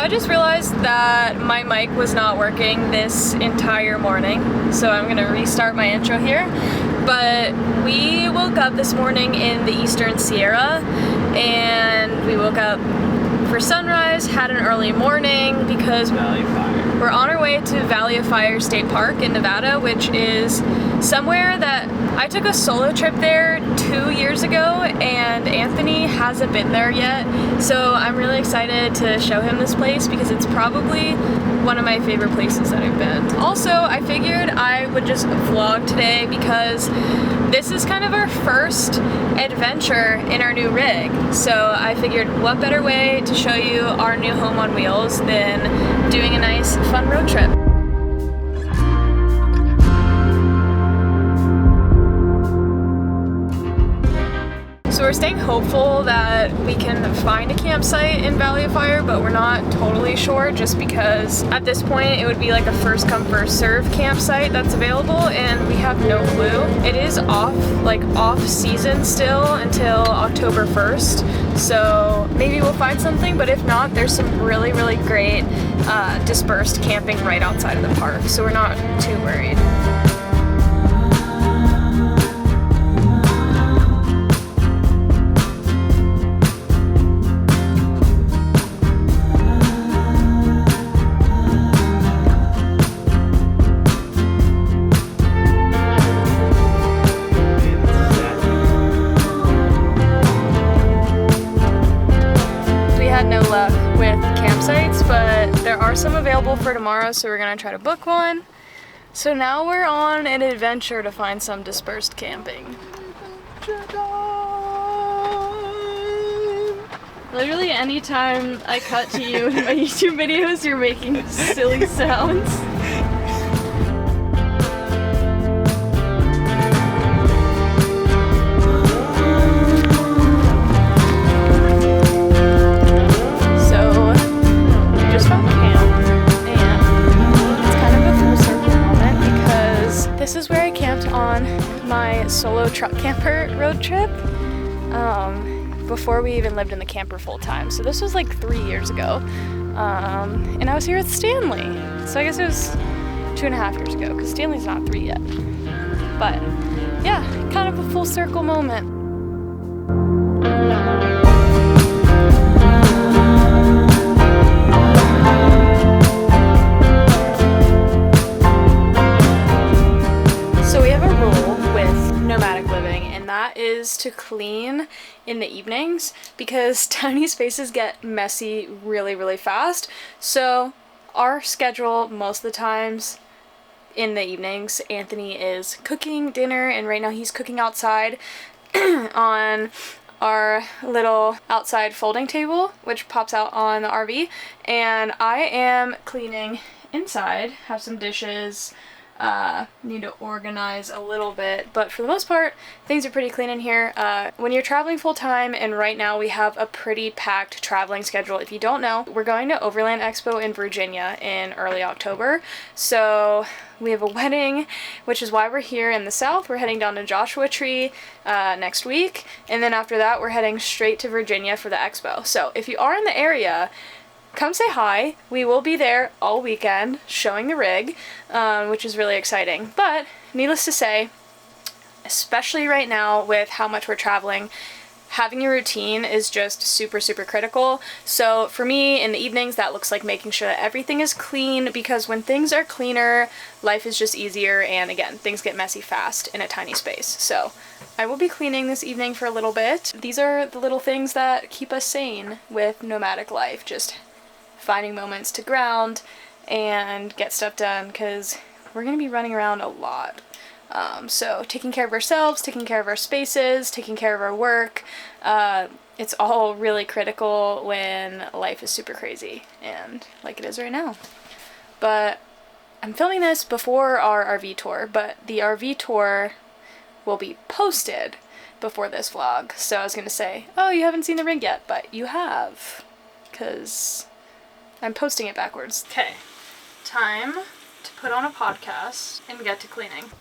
I just realized that my mic was not working this entire morning, so I'm gonna restart my intro here. But we woke up this morning in the Eastern Sierra, and we woke up for sunrise, had an early morning because we're on our way to Valley of Fire State Park in Nevada, which is somewhere that I took a solo trip there 2 years ago, and Anthony hasn't been there yet, so I'm really excited to show him this place because it's probably one of my favorite places that I've been. Also, I figured I would just vlog today because this is kind of our first adventure in our new rig, so I figured what better way to show you our new home on wheels than doing a nice fun road trip. So we're staying hopeful that we can find a campsite in Valley of Fire, but we're not totally sure just because at this point it would be like a first come first serve campsite that's available and we have no clue. It is off season still until October 1st, so maybe we'll find something, but if not, there's some really great dispersed camping right outside of the park, so we're not too worried. With campsites, but there are some available for tomorrow, so we're gonna try to book one. So now we're on an adventure to find some dispersed camping. Literally anytime I cut to you in my YouTube videos, you're making silly sounds. So, we just found camp, and it's kind of a full circle moment because this is where I camped on my solo truck camper road trip. Before we even lived in the camper full time. So this was like 3 years ago. And I was here with Stanley. So I guess it was 2.5 years ago, because Stanley's not 3 yet. But yeah, kind of a full circle moment. So we have a rule with nomadic living, and that is to clean in the evenings because tiny spaces get messy really, really fast. So our schedule most of the times in the evenings, Anthony is cooking dinner, and right now he's cooking outside on our little outside folding table, which pops out on the RV, and I am cleaning inside, have some dishes, need to organize a little bit, but for the most part things are pretty clean in here. When you're traveling full time, and right now we have a pretty packed traveling schedule. If you don't know, we're going to Overland Expo in Virginia in early October, so we have a wedding, which is why we're here in the south. We're heading down to Joshua Tree next week, and then after that we're heading straight to Virginia for the expo. So if you are in the area, come say hi. We will be there all weekend showing the rig, which is really exciting. But needless to say, especially right now with how much we're traveling, having a routine is just super, super critical. So for me, in the evenings, that looks like making sure that everything is clean, because when things are cleaner, life is just easier, and again, things get messy fast in a tiny space. So I will be cleaning this evening for a little bit. These are the little things that keep us sane with nomadic life, just finding moments to ground and get stuff done, because we're going to be running around a lot. So taking care of ourselves, taking care of our spaces, taking care of our work, it's all really critical when life is super crazy, and like it is right now. But I'm filming this before our RV tour, but the RV tour will be posted before this vlog. So I was going to say, oh, you haven't seen the rig yet, but you have, because I'm posting it backwards. Okay, time to put on a podcast and get to cleaning.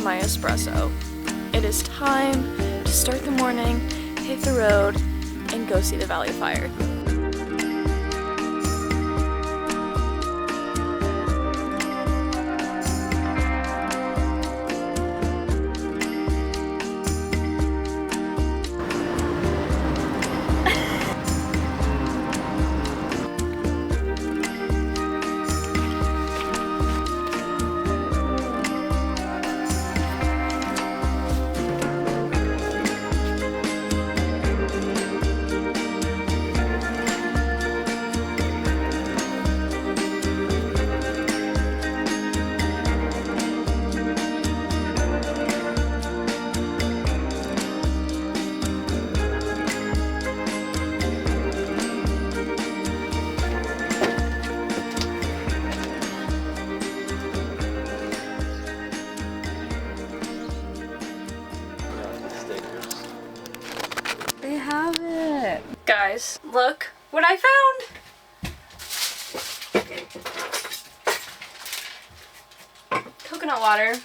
My espresso. It is time to start the morning, hit the road, and go see the Valley of Fire. Guys, look what I found! Coconut water,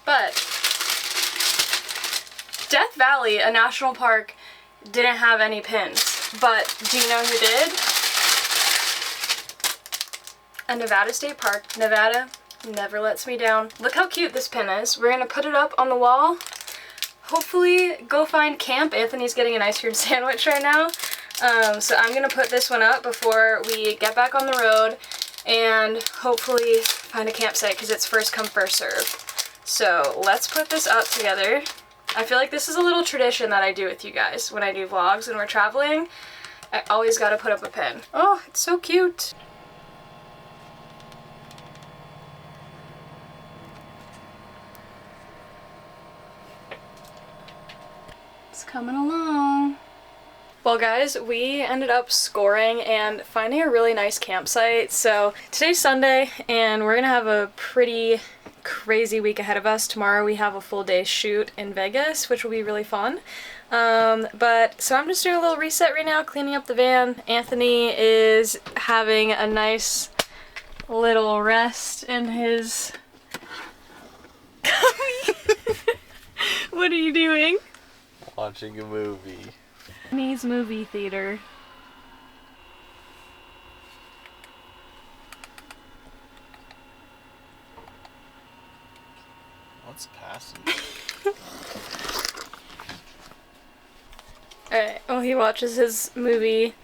but Death Valley, a national park, didn't have any pins. But do you know who did? A Nevada State Park. Nevada never lets me down. Look how cute this pin is. We're gonna put it up on the wall. Hopefully go find camp. Anthony's getting an ice cream sandwich right now. So I'm gonna put this one up before we get back on the road and hopefully find a campsite because it's first come, first serve. So let's put this up together. I feel like this is a little tradition that I do with you guys when I do vlogs and we're traveling. I always gotta put up a pin. Oh, it's so cute. It's coming along. Well guys, we ended up scoring and finding a really nice campsite. So today's Sunday and we're gonna have a pretty crazy week ahead of us. Tomorrow we have a full day shoot in Vegas, which will be really fun. So I'm just doing a little reset right now, cleaning up the van. Anthony is having a nice little rest in his What are you doing? Watching a movie. Needs movie theater. What's passing? Alright, while he watches his movie,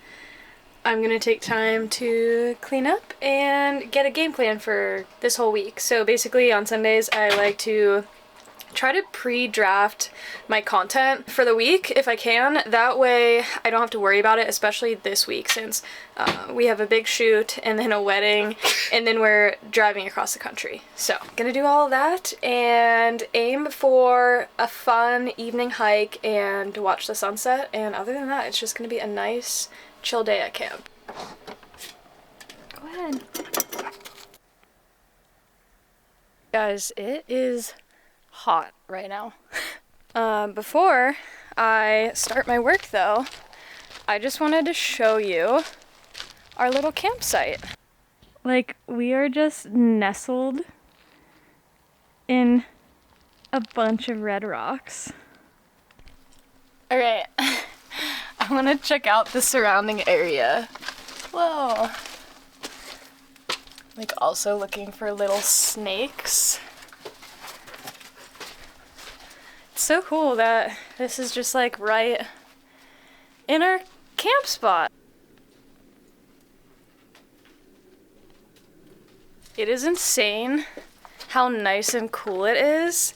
I'm gonna take time to clean up and get a game plan for this whole week. So basically on Sundays I like to try to pre-draft my content for the week if I can. That way I don't have to worry about it, especially this week since we have a big shoot and then a wedding and then we're driving across the country. So gonna do all of that and aim for a fun evening hike and watch the sunset, and other than that it's just gonna be a nice chill day at camp. Go ahead. Guys, it is hot right now. Before I start my work though, I just wanted to show you our little campsite. Like, we are just nestled in a bunch of red rocks. Alright, I want to check out the surrounding area. Whoa. Like, also looking for little snakes. It's so cool that this is just like right in our camp spot. It is insane how nice and cool it is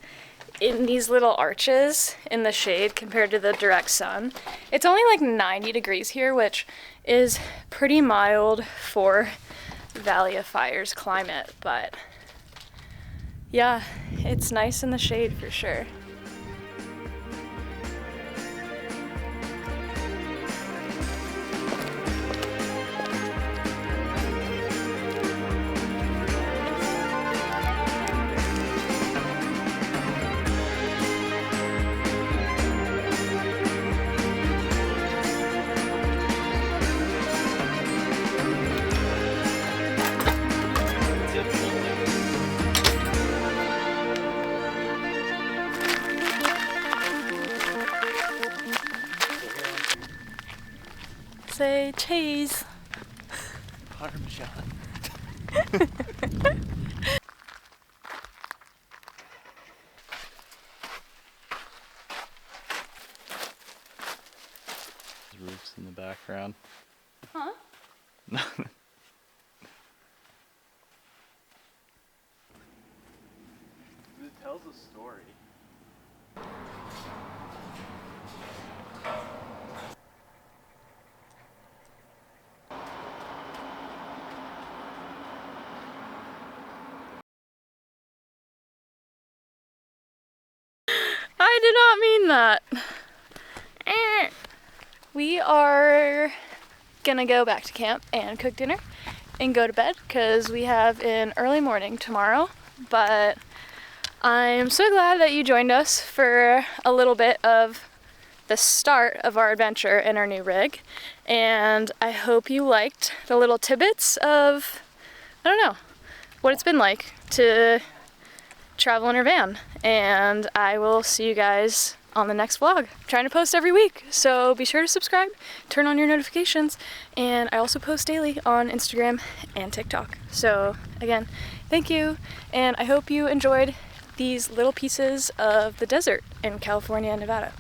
in these little arches in the shade compared to the direct sun. It's only like 90 degrees here, which is pretty mild for Valley of Fire's climate, but yeah, it's nice in the shade for sure. Say cheese. Parmesan. Roofs in the background. Huh? It tells a story. I did not mean that. We are gonna go back to camp and cook dinner and go to bed because we have an early morning tomorrow. But I'm so glad that you joined us for a little bit of the start of our adventure in our new rig, and I hope you liked the little tidbits of, I don't know, what it's been like to travel in our van, and I will see you guys on the next vlog. I'm trying to post every week, so be sure to subscribe, turn on your notifications, and I also post daily on Instagram and TikTok. So again, thank you, and I hope you enjoyed these little pieces of the desert in California and Nevada.